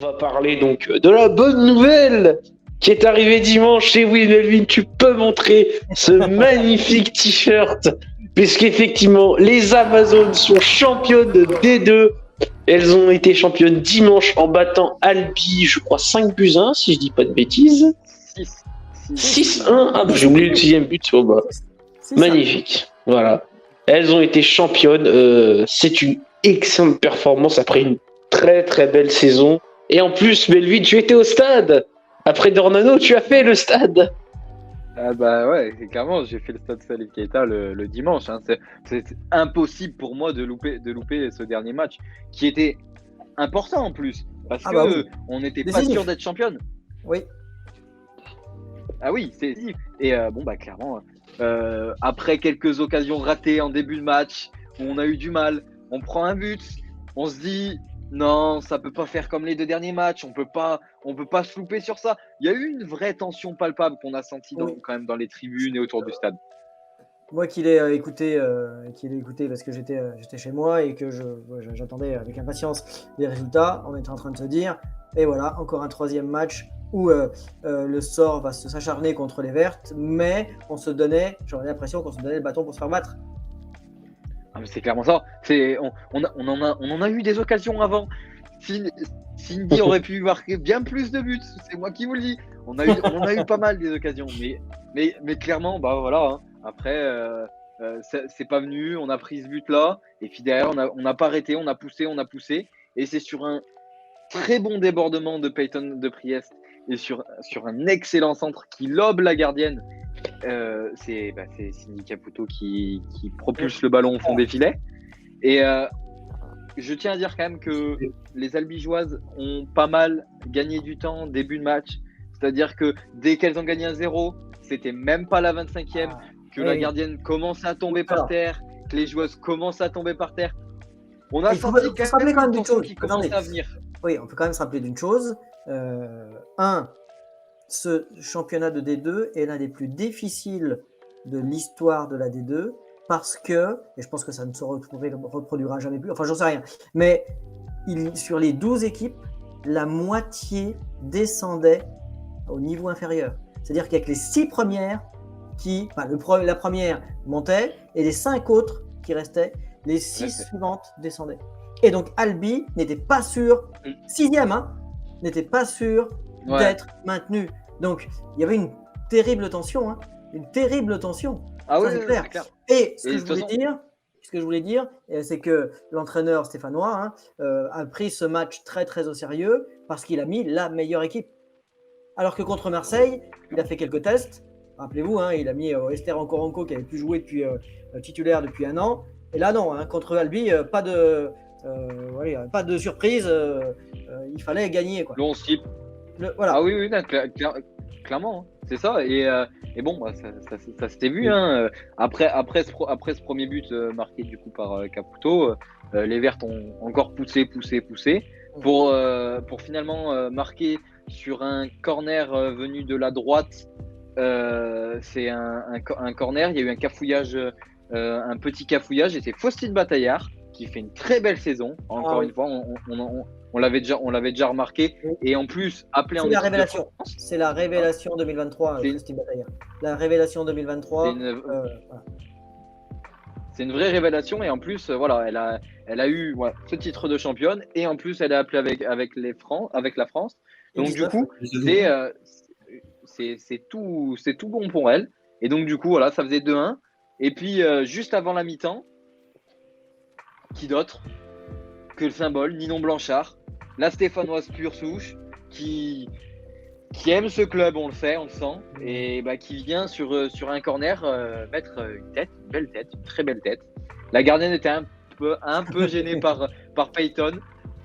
On va parler donc de la bonne nouvelle qui est arrivée dimanche. Et oui, Melvin, tu peux montrer ce magnifique t-shirt, puisqu'effectivement, les Amazones sont championnes de D2. Elles ont été championnes dimanche en battant Albi, je crois 5-1, si je dis pas de bêtises. 6. 6-1. Ah, bah, j'ai oublié le sixième but. Oh, bah. Magnifique. Voilà. Elles ont été championnes. C'est une excellente performance après une très très belle saison. Et en plus, Melvin, tu étais au stade. Après Dornano, tu as fait le stade. Ah bah ouais, clairement, j'ai fait le stade Salif Keita le dimanche. Hein. C'est impossible pour moi de louper ce dernier match, qui était important en plus, parce que on n'était pas sûr d'être championne. Oui. Ah oui, c'est et bon bah clairement, après quelques occasions ratées en début de match, où on a eu du mal, on prend un but, on se dit non, ça peut pas faire comme les deux derniers matchs, on peut pas se louper sur ça. Il y a eu une vraie tension palpable qu'on a sentie quand même dans les tribunes et autour du stade. Moi qui l'ai écouté, parce que j'étais chez moi et que j'attendais avec impatience les résultats, on était en train de se dire, et voilà, encore un troisième match où le sort va s'acharner contre les Vertes, mais j'aurais l'impression qu'on se donnait le bâton pour se faire battre. Ah, mais c'est clairement ça. On en a eu des occasions avant. Cindy aurait pu marquer bien plus de buts. C'est moi qui vous le dis. On en a eu pas mal des occasions. Mais clairement, bah voilà. Hein. Après, c'est pas venu. On a pris ce but-là. Et puis derrière, on n'a pas arrêté. On a poussé. Et c'est sur un très bon débordement de Peyton de Priest et sur un excellent centre qui lobe la gardienne. C'est Cindy Caputo qui propulse le ballon au fond des filets. Et je tiens à dire quand même que les Albigeoises ont pas mal gagné du temps début de match. C'est-à-dire que dès qu'elles ont gagné un 0, c'était même pas la 25e, que la gardienne commence à tomber par terre, que les joueuses commencent à tomber par terre. On a senti quand même une tension qui commençait à venir. Oui, on peut quand même se rappeler d'une chose. Ce championnat de D2 est l'un des plus difficiles de l'histoire de la D2 parce que, et je pense que ça ne se reproduira jamais plus, enfin j'en sais rien, mais sur les 12 équipes, la moitié descendait au niveau inférieur. C'est-à-dire qu'il n'y a que les 6 premières la première montait et les 5 autres qui restaient, les 6 suivantes descendaient. Et donc Albi n'était pas sûr, 6e, n'était pas sûr d'être maintenu. Donc il y avait une terrible tension, Ah oui, c'est clair. Et ce que je voulais dire, c'est que l'entraîneur stéphanois a pris ce match très très au sérieux parce qu'il a mis la meilleure équipe. Alors que contre Marseille, il a fait quelques tests. Rappelez-vous, il a mis Esther Nkoronko qui avait pu jouer titulaire depuis un an. Et là non, contre Albi, pas de surprise. Il fallait gagner, quoi. Long slip. Voilà. Ah oui, clairement, c'est ça. Et bon, ça s'était vu. Après ce premier but marqué du coup par Caputo, les Vertes ont encore poussé pour finalement marquer sur un corner venu de la droite. C'est un corner. Il y a eu un cafouillage, un petit cafouillage, et c'est Faustine Bataillard qui fait une très belle saison. Encore une fois, on l'avait déjà remarqué. Et en plus, appelé en équipe de France. C'est la révélation 2023, Faustine Bataillard. La révélation 2023. C'est une vraie révélation. Et en plus, elle a eu ce titre de championne. Et en plus, elle est appelée avec la France. Donc du coup, c'est tout bon pour elle. Et donc du coup, voilà, ça faisait 2-1. Et puis, juste avant la mi-temps, qui d'autre que le symbole, Ninon Blanchard, la Stéphanoise pure souche, qui aime ce club, on le sait, on le sent, et qui vient sur un corner mettre une belle tête, une très belle tête. La gardienne était un peu gênée par Peyton.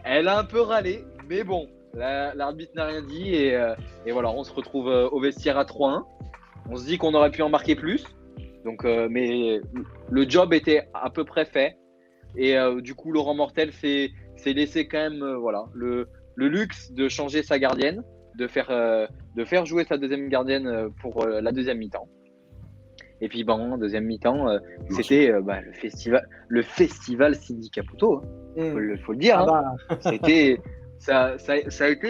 Elle a un peu râlé, mais bon, l'arbitre n'a rien dit, et voilà, on se retrouve au vestiaire à 3-1. On se dit qu'on aurait pu en marquer plus, donc, mais le job était à peu près fait. Et du coup, Laurent Mortel s'est laissé quand même le luxe de changer sa gardienne, de faire jouer sa deuxième gardienne pour la deuxième mi-temps. Et puis en deuxième mi-temps, c'était le festival Cindy Caputo. Faut le dire. ça a été.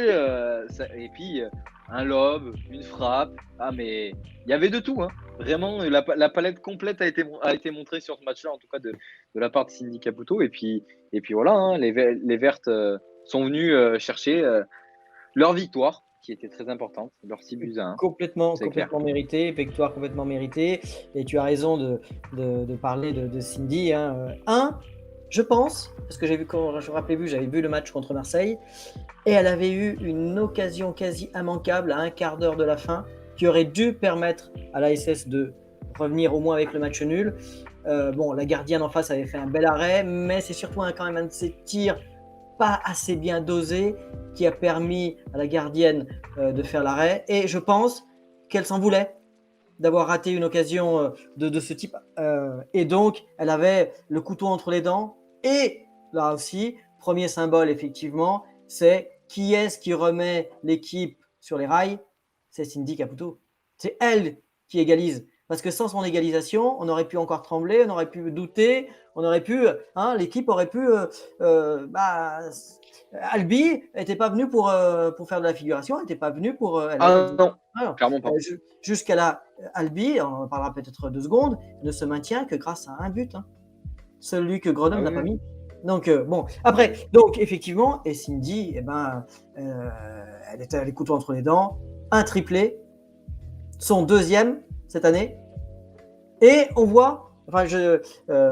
Et puis, un lob, une frappe. Ah, mais il y avait de tout. Hein. Vraiment, la palette complète a été montrée sur ce match-là, en tout cas de la part de Cindy Caputo. Et puis voilà, hein, les Vertes sont venues chercher leur victoire, qui était très importante, leur 6-1. Complètement C'est clair. mérité, victoire complètement méritée. Et tu as raison de parler de Cindy. Hein. Je pense, parce que j'avais vu le match contre Marseille, et elle avait eu une occasion quasi immanquable à un quart d'heure de la fin, qui aurait dû permettre à l'ASS de revenir au moins avec le match nul. La gardienne en face avait fait un bel arrêt, mais c'est surtout quand même un de ces tirs pas assez bien dosé qui a permis à la gardienne de faire l'arrêt. Et je pense qu'elle s'en voulait d'avoir raté une occasion de ce type. Et donc, elle avait le couteau entre les dents. Et là aussi, premier symbole, effectivement, c'est qui est-ce qui remet l'équipe sur les rails? C'est Cindy Caputo. C'est elle qui égalise. Parce que sans son égalisation, on aurait pu encore trembler, on aurait pu douter, l'équipe aurait pu. Albi n'était pas venue pour faire de la figuration, elle n'était pas venue pour. Non, clairement pas. Jusqu'à là, Albi, on en parlera peut-être 2 secondes, ne se maintient que grâce à un but. Hein. Celui que Grenoble n'a pas mis. Donc, après, effectivement, et Cindy, elle était les couteaux entre les dents, un triplé, son 2e cette année. Et on voit,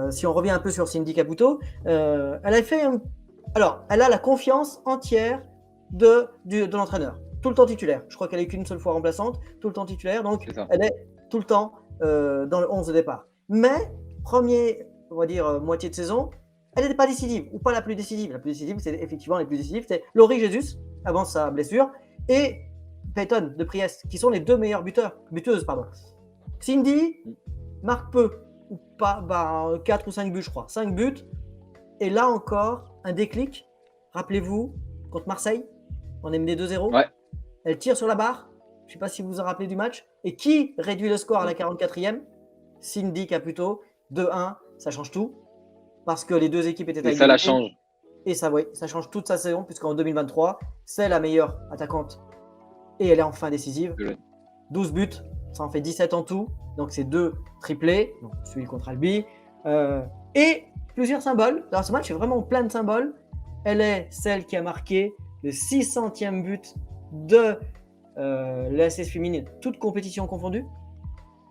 si on revient un peu sur Cindy Caputo, elle a fait elle a la confiance entière de l'entraîneur, tout le temps titulaire. Je crois qu'elle n'est qu'une seule fois remplaçante, tout le temps titulaire, donc elle est tout le temps dans le 11 de départ. Mais, moitié de saison, elle n'était pas décisive, ou pas la plus décisive. La plus décisive, c'est effectivement les plus décisives, c'est Laurie Jesus, avant sa blessure, et Peyton de Priest, qui sont les 2 meilleures buteuses. Cindy marque peu, ou pas, 4 ou 5 buts, je crois. 5 buts, et là encore, un déclic. Rappelez-vous, contre Marseille, on est mené 2-0. Ouais. Elle tire sur la barre, je ne sais pas si vous vous rappelez du match, et qui réduit le score à la 44e? Cindy Caputo, 2-1, ça change tout, parce que les 2 équipes étaient à égalité. Et ça la change. Et ça change toute sa saison, puisqu'en 2023, c'est la meilleure attaquante. Et elle est enfin décisive. 12 buts, ça en fait 17 en tout. Donc c'est 2 triplés, donc celui contre Albi. Et plusieurs symboles. Alors ce match est vraiment plein de symboles. Elle est celle qui a marqué le 600e but de l'ASS féminine, toute compétition confondue.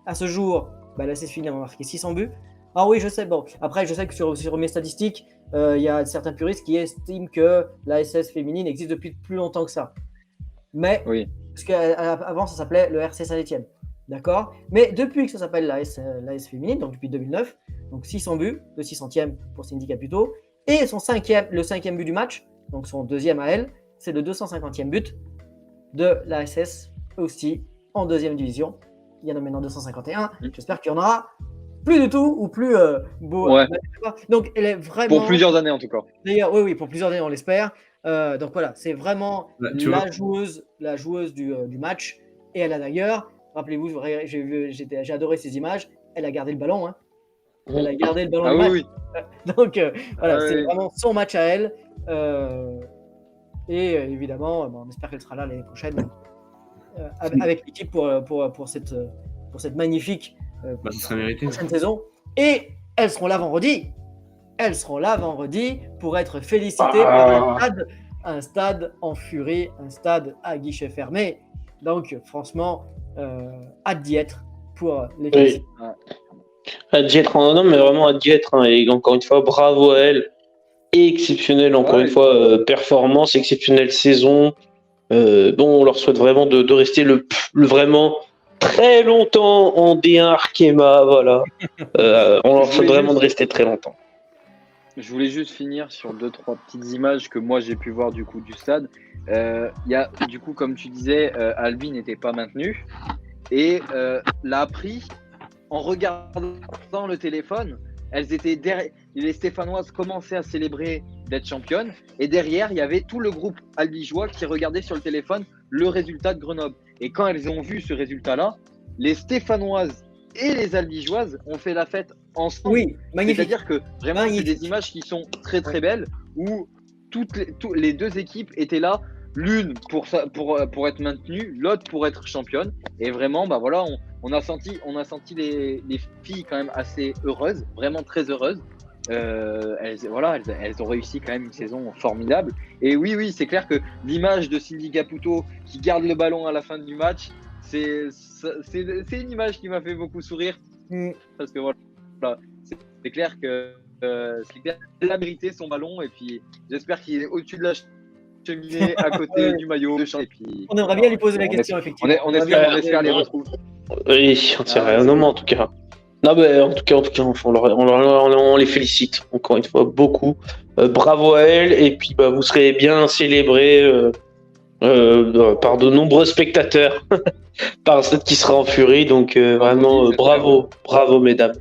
À ce jour, l'ASS féminine a marqué 600 buts. Ah oui, je sais. Bon, après, je sais que sur mes statistiques, il y a certains puristes qui estiment que l'ASS féminine existe depuis plus longtemps que ça. Mais, parce qu'avant, ça s'appelait le RC Saint-Etienne. D'accord? Mais depuis que ça s'appelle l'AS féminine, donc depuis 2009, donc 600 buts, le 600e pour Cindy Caputo, et le 5e but du match, donc son 2e à elle, c'est le 250e but de l'ASS aussi en 2e division. Il y en a maintenant 251. J'espère qu'il y en aura plus du tout ou plus beau. Ouais. Donc elle est vraiment. Pour plusieurs années en tout cas. D'ailleurs, oui, pour plusieurs années, on l'espère. Donc voilà, c'est vraiment la joueuse du match. Et elle a d'ailleurs, rappelez-vous, j'ai adoré ces images. Elle a gardé le ballon. Hein. Elle a gardé le ballon. Oui. Donc c'est vraiment son match à elle. Et évidemment, on espère qu'elle sera là l'année prochaine avec l'équipe pour cette magnifique prochaine saison. Et elles seront là vendredi. Pour être félicitées par un stade en furie, un stade à guichet fermé. Donc franchement, hâte d'y être pour les féliciter. Hâte d'y être, non mais vraiment hâte d'y être. Hein. Et encore une fois, bravo à elle. Exceptionnelle, encore une fois, performance, exceptionnelle saison. On leur souhaite vraiment de rester le vraiment très longtemps en D1 Arkema, voilà. On leur souhaite vraiment de rester très longtemps. Je voulais juste finir sur 2-3 petites images que moi j'ai pu voir du coup du stade. Y a, du coup, comme tu disais, Albi n'était pas maintenu et l'a appris en regardant le téléphone. Elles étaient les Stéphanoises commençaient à célébrer d'être championnes et derrière il y avait tout le groupe albigeois qui regardait sur le téléphone le résultat de Grenoble. Et quand elles ont vu ce résultat-là, les Stéphanoises et les albigeoises ont fait la fête ensemble. Oui, magnifique. C'est-à-dire que vraiment c'est des images qui sont très très belles où les deux équipes étaient là, l'une pour être maintenue, l'autre pour être championne. Et vraiment, bah voilà, on a senti les filles quand même assez heureuses, vraiment très heureuses. Elles ont réussi quand même une saison formidable. Et oui, c'est clair que l'image de Cindy Caputo qui garde le ballon à la fin du match, c'est une image qui m'a fait beaucoup sourire. Parce que voilà, c'est clair que elle a mérité son ballon. Et puis j'espère qu'il est au-dessus de la cheminée à côté du maillot. Et puis, On aimerait bien lui poser la question, effectivement. On espère les retrouver. Oui, on tient rien. Non, mais en tout cas. Non, mais en tout cas, on les félicite encore une fois beaucoup. Bravo à elle. Et puis, bah, vous serez bien célébrés par de nombreux spectateurs, par celle qui sera en furie. Donc, vraiment, bravo, mesdames.